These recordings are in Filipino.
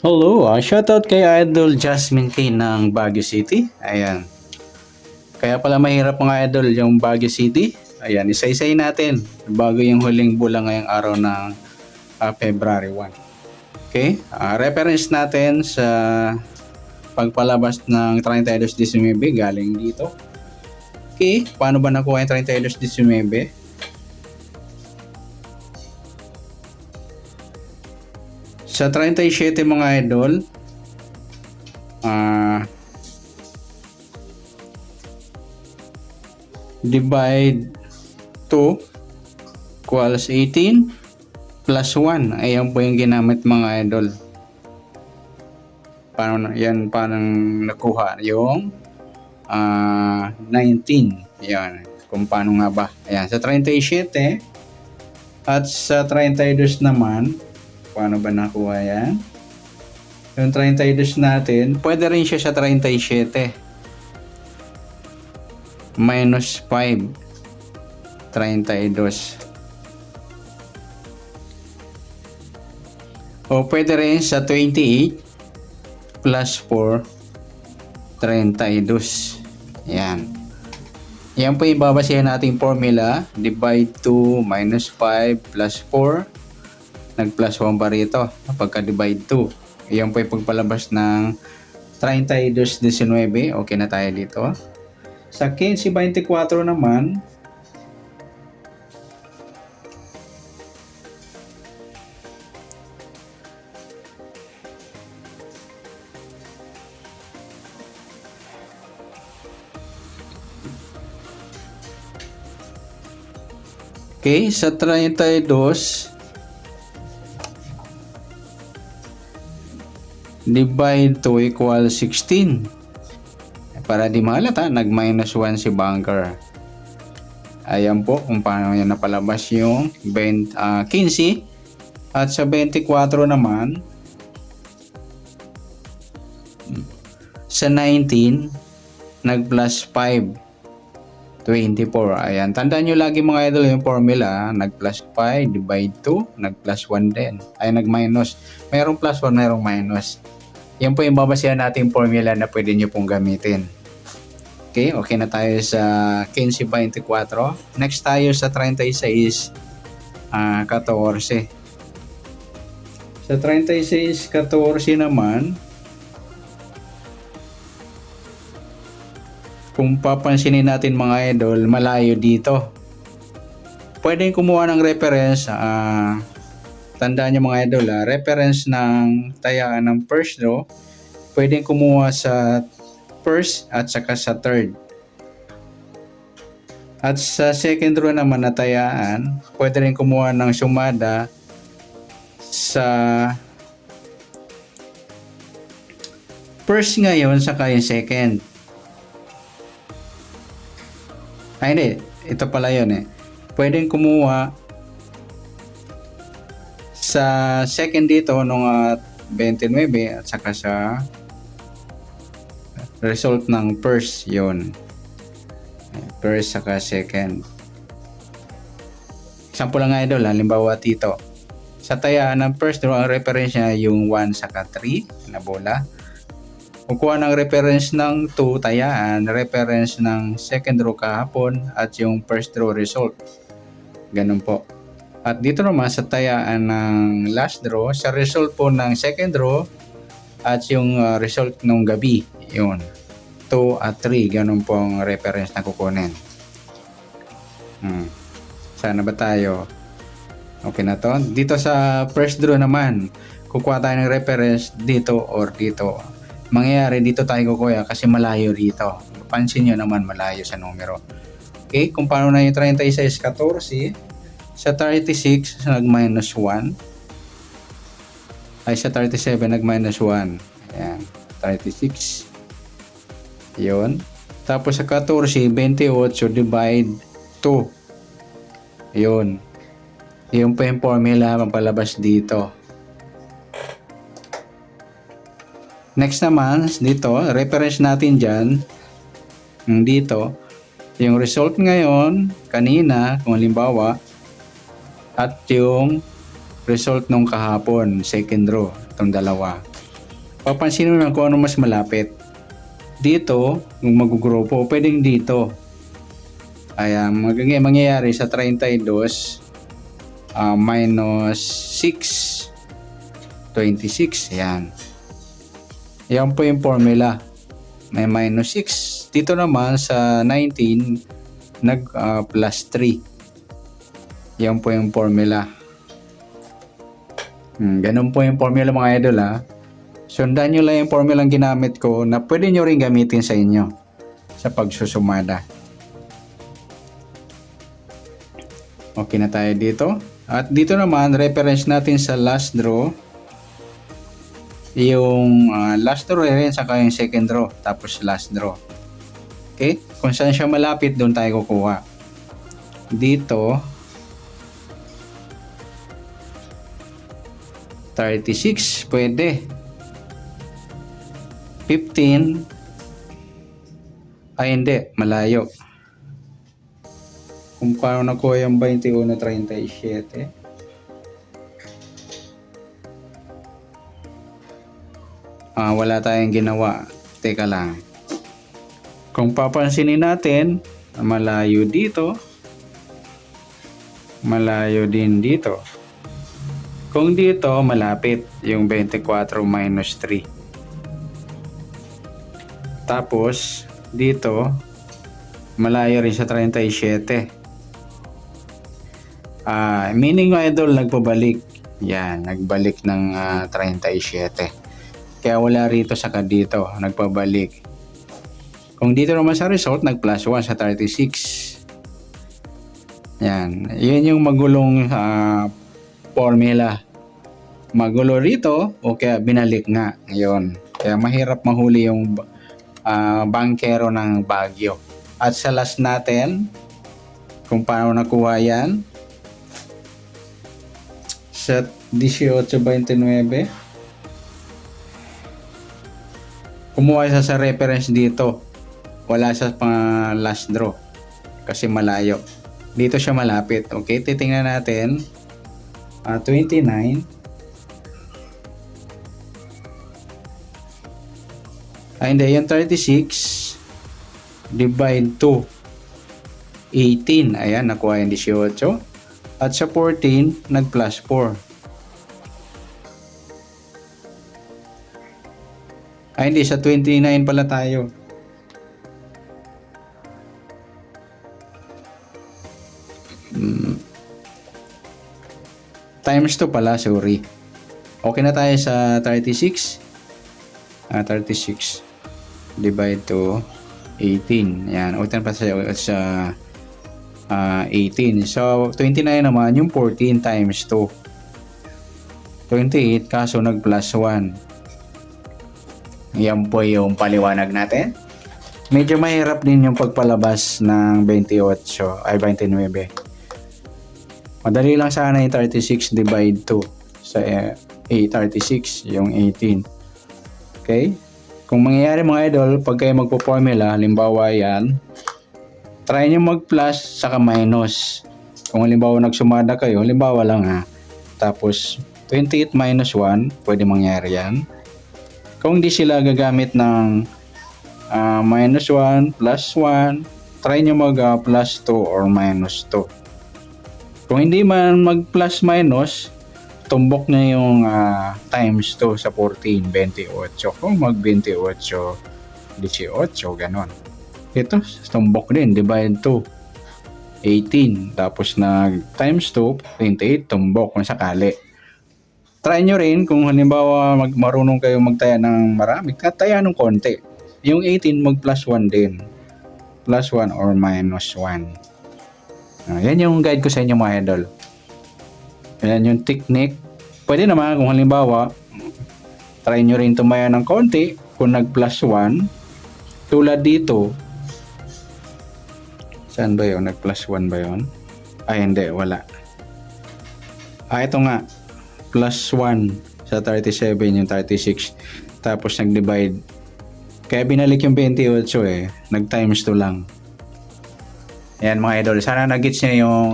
Hello, shoutout kay Idol Jasmine K ng Baguio City. Ayan. Kaya pala mahirap mga idol yung Baguio City. Ayan, isa-isay natin bago yung huling bulan ngayong araw ng February 1. Okay, reference natin sa pagpalabas ng 32-19 galing dito. Okay, paano ba nakuha yung 32-19? Sa 37 mga idol, divide 2 equals 18 plus 1. Ayan po yung ginamit mga idol. Paano nakuha yung 19. Yan. Kung paano nga ba. Ayan. Sa 37 at sa 32 naman, paano ba nakuha yan? Yung 32 natin, pwede rin siya sa 37. Minus 5. 32. O pwede rin sa 28 plus 4. 32. Yan. Yan po yung babasihan nating formula. Divide 2 minus 5 plus 4. Nag plus 1 ba rito? Pagka-divide 2. Yan po yung pagpalabas ng 32-19. Okay na tayo dito. Sa 15-24 naman, okay, sa 32, divide 2 equal 16. Para di mahalata, nag-minus 1 si Bunker. Ayan po kung paano yan napalabas yung 15. At sa 24 naman, sa 19, nag-plus 5. 24. Ayan. Tandaan nyo lagi mga idol yung formula. Nag-plus 5, divide 2, nag-plus 1 din. Ay, nag-minus. Mayroong plus 1, mayroong minus. Yan po yung babasihan natin formula na pwede nyo pong gamitin. Okay, okay na tayo sa 15-24. Next tayo sa 36, 14. Sa 36, 14 naman, kung papansinin natin mga idol, malayo dito. Pwedeng kumuha ng reference, tandaan nyo mga idol, reference ng tayaan ng first row, pwedeng kumuha sa first at saka sa third. At sa second row naman na tayaan, pwede rin kumuha ng sumada sa first ngayon saka yung second. Ay hindi, ito pala yun eh. Pwedeng kumuha sa second dito nung 29 at saka sa result ng first yun. First saka second. Example lang idol, halimbawa dito. Sa tayaan ng first row, ang reference niya yung 1 saka 3 na bola. Kukuha ng reference ng 2 tayaan, reference ng second row kahapon at yung first row result. Ganun po. At dito naman sa tayaan ng last row, sa result po ng second row at yung result ng gabi. Yun. 2 at 3. Ganun po ang reference na kukunin. Sana ba tayo? Okay na to. Dito sa first draw naman, kukuha tayo ng reference dito or dito. Mangyayari dito tayo kukuha kasi malayo dito. Pansin nyo naman malayo sa numero. Okay, kung paano na yung 36, 14, sa 36, nag-minus 1. Ay, sa 37, nag-minus 1. Ayan, 36. Yun. Tapos sa 14, 28, divide 2. Yun. Yung pa yung formula mapalabas dito. Next naman, dito, reference natin dyan, dito, yung result ngayon, kanina, kung halimbawa, at yung result nung kahapon, second row, itong dalawa. Papansin mo lang kung ano mas malapit. Dito, yung mag-grupo, pwedeng dito. Ayan, mangyayari sa 32 minus 6, 26. Ayan. Yan po yung formula. May minus 6. Dito naman sa 19, plus 3. Yan po yung formula. Ganun po yung formula mga idol ha. Sundan nyo lang yung formula ang ginamit ko na pwede nyo rin gamitin sa inyo sa pagsusumada. Okay na tayo dito. At dito naman, reference natin sa last draw. Yung last draw rin, saka yung second draw. Tapos last draw. Okay? Kung saan siya malapit, doon tayo kukuha. Dito, 36, pwede. 15, ay hindi, malayo. Kung paano nakuha yung 21.37. Wala tayong ginawa. Teka lang. Kung papansinin natin, malayo dito. Malayo din dito. Kung dito, malapit yung 24 minus 3. Tapos, dito, malayo rin sa 37. Meaning idol, nagpabalik. Yan, nagbalik ng 37. Kaya wala rito saka dito, nagpabalik. Kung dito naman sa result, nag plus 1 sa 36. Yan, yun yung magulong formula. Magulo rito o kaya binalik nga. Yun. Kaya mahirap mahuli yung bankero ng Baguio. At sa last natin, kung paano nakuha yan, sa 18.29, kumuha siya sa reference dito. Wala sa last draw kasi malayo. Dito siya malapit. Okay, titingnan natin. 29. Hindi, yung 36 divide 2 18. Ayan, nakuha yung 18. At sa 14, nag plus 4. Hindi, sa 29 pala tayo. Times 2 pala, sorry. Okay na tayo sa 36. 36 divide to 18. Ayan, utan pa sa 18. So, 29 naman, yung 14 times 2. 28, kaso nag plus 1. Yan po yung paliwanag natin. Medyo mahirap din yung pagpalabas ng 28 ay 29. Madali lang sana yung 36 divide 2 sa 36, yung 18. Okay? Kung mangyayari mga idol, pag kayo magpo-formula, halimbawa yan, try nyo mag-plus saka minus. Kung halimbawa nagsumada kayo, halimbawa lang tapos 28 minus 1, pwede mangyari yan. Kung di sila gagamit ng minus 1, plus 1, try nyo mag-plus 2 or minus 2. Kung hindi man mag-plus minus, tumbok na yung times 2 sa 14, 28. Kung mag-28, 18, ganon. Ito, tumbok din, divide 2, 18. Tapos times 2, 28, tumbok kung sakali. Try nyo rin kung halimbawa marunong kayo magtaya ng marami, taya ng konti. Yung 18, mag-plus 1 din. Plus 1 or minus 1. Yan yung guide ko sa inyo mga idol. Yan yung technique. Pwede naman kung halimbawa, try nyo rin tumaya ng konti kung nag plus 1. Tulad dito. Saan ba yun? Nag plus 1 ba yun? Ay hindi, wala. Ito nga. Plus 1 sa 37 yung 36. Tapos nag-divide. Kaya binalik yung 28 nag times 2 lang. Ayan mga idol. Sana nag-gets nyo yung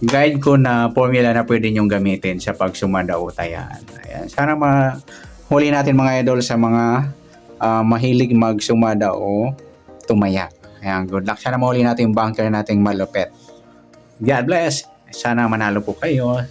guide ko na formula na pwede nyong gamitin sa pagsumada o tayan. Ayan. Sana mahuli natin mga idol sa mga mahilig magsumada o tumaya. Ayan, good luck. Sana mahuli natin yung bunker nating malupet. God bless. Sana manalo po kayo.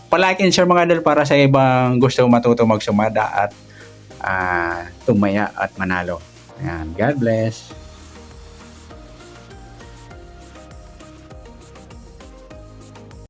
Pa-like and share mga idol para sa ibang gusto matuto magsumada at tumaya at manalo. Ayan, God bless.